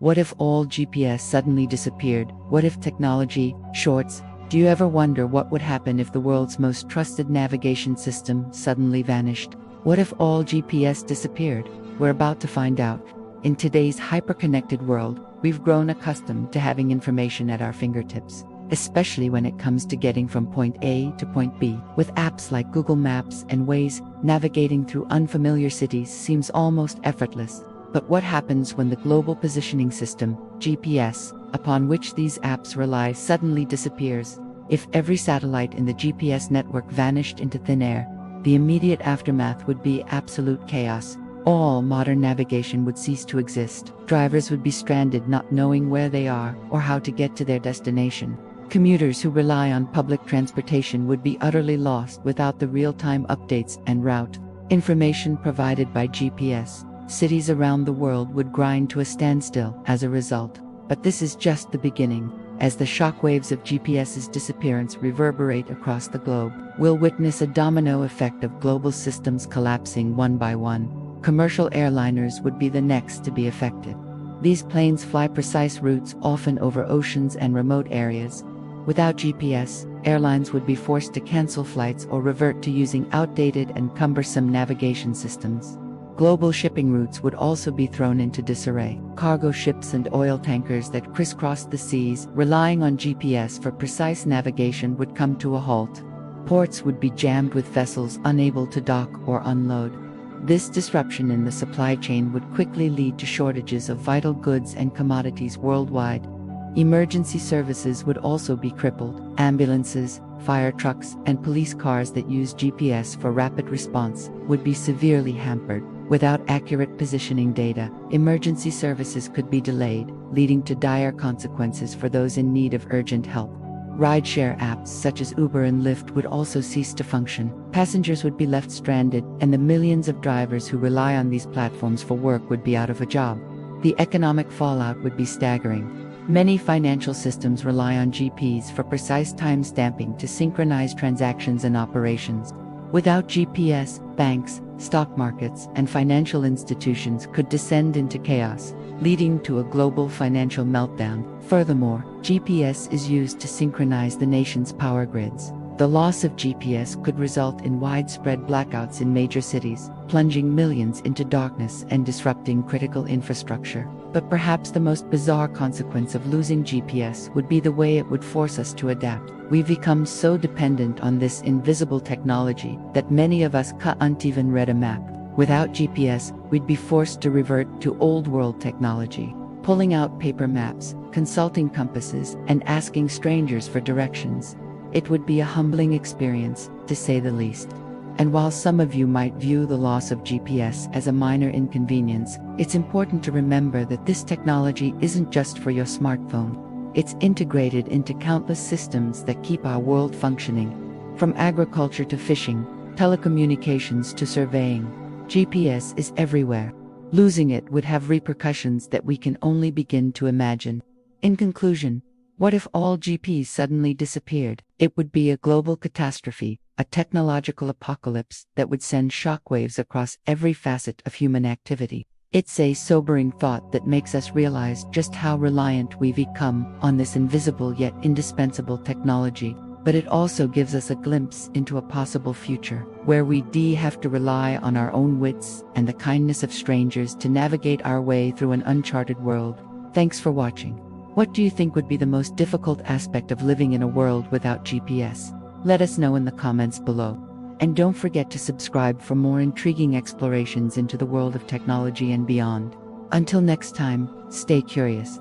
What if all GPS suddenly disappeared? What if technology shorts? Do you ever wonder what would happen if the world's most trusted navigation system suddenly vanished? What if all GPS disappeared? We're about to find out. In today's hyper-connected world, we've grown accustomed to having information at our fingertips, especially when it comes to getting from point A to point B. With apps like Google Maps and Waze, navigating through unfamiliar cities seems almost effortless. But what happens when the global positioning system, GPS, upon which these apps rely suddenly disappears? If every satellite in the GPS network vanished into thin air, the immediate aftermath would be absolute chaos. All modern navigation would cease to exist. Drivers would be stranded not knowing where they are or how to get to their destination. Commuters who rely on public transportation would be utterly lost without the real-time updates and route information provided by GPS. Cities around the world would grind to a standstill as a result. But this is just the beginning. As the shockwaves of GPS's disappearance reverberate across the globe, we'll witness a domino effect of global systems collapsing one by one. Commercial airliners would be the next to be affected. These planes fly precise routes, often over oceans and remote areas. Without GPS, airlines would be forced to cancel flights or revert to using outdated and cumbersome navigation systems. Global shipping routes would also be thrown into disarray. Cargo ships and oil tankers that crisscross the seas, relying on GPS for precise navigation, would come to a halt. Ports would be jammed with vessels unable to dock or unload. This disruption in the supply chain would quickly lead to shortages of vital goods and commodities worldwide. Emergency services would also be crippled. Ambulances, fire trucks, and police cars that use GPS for rapid response would be severely hampered. Without accurate positioning data, emergency services could be delayed, leading to dire consequences for those in need of urgent help. Rideshare apps such as Uber and Lyft would also cease to function. Passengers would be left stranded, and the millions of drivers who rely on these platforms for work would be out of a job. The economic fallout would be staggering. Many financial systems rely on GPS for precise time stamping to synchronize transactions and operations. Without GPS, banks, stock markets, and financial institutions could descend into chaos, leading to a global financial meltdown. Furthermore, GPS is used to synchronize the nation's power grids. The loss of GPS could result in widespread blackouts in major cities, plunging millions into darkness and disrupting critical infrastructure. But perhaps the most bizarre consequence of losing GPS would be the way it would force us to adapt. We've become so dependent on this invisible technology that many of us can't even read a map. Without GPS, we'd be forced to revert to old-world technology, pulling out paper maps, consulting compasses, and asking strangers for directions. It would be a humbling experience, to say the least. And while some of you might view the loss of GPS as a minor inconvenience, it's important to remember that this technology isn't just for your smartphone. It's integrated into countless systems that keep our world functioning. From agriculture to fishing, telecommunications to surveying, GPS is everywhere. Losing it would have repercussions that we can only begin to imagine. In conclusion, what if all GPS suddenly disappeared? It would be a global catastrophe, a technological apocalypse that would send shockwaves across every facet of human activity. It's a sobering thought that makes us realize just how reliant we've become on this invisible yet indispensable technology. But it also gives us a glimpse into a possible future, where we have to rely on our own wits and the kindness of strangers to navigate our way through an uncharted world. Thanks for watching. What do you think would be the most difficult aspect of living in a world without GPS? Let us know in the comments below. And don't forget to subscribe for more intriguing explorations into the world of technology and beyond. Until next time, stay curious.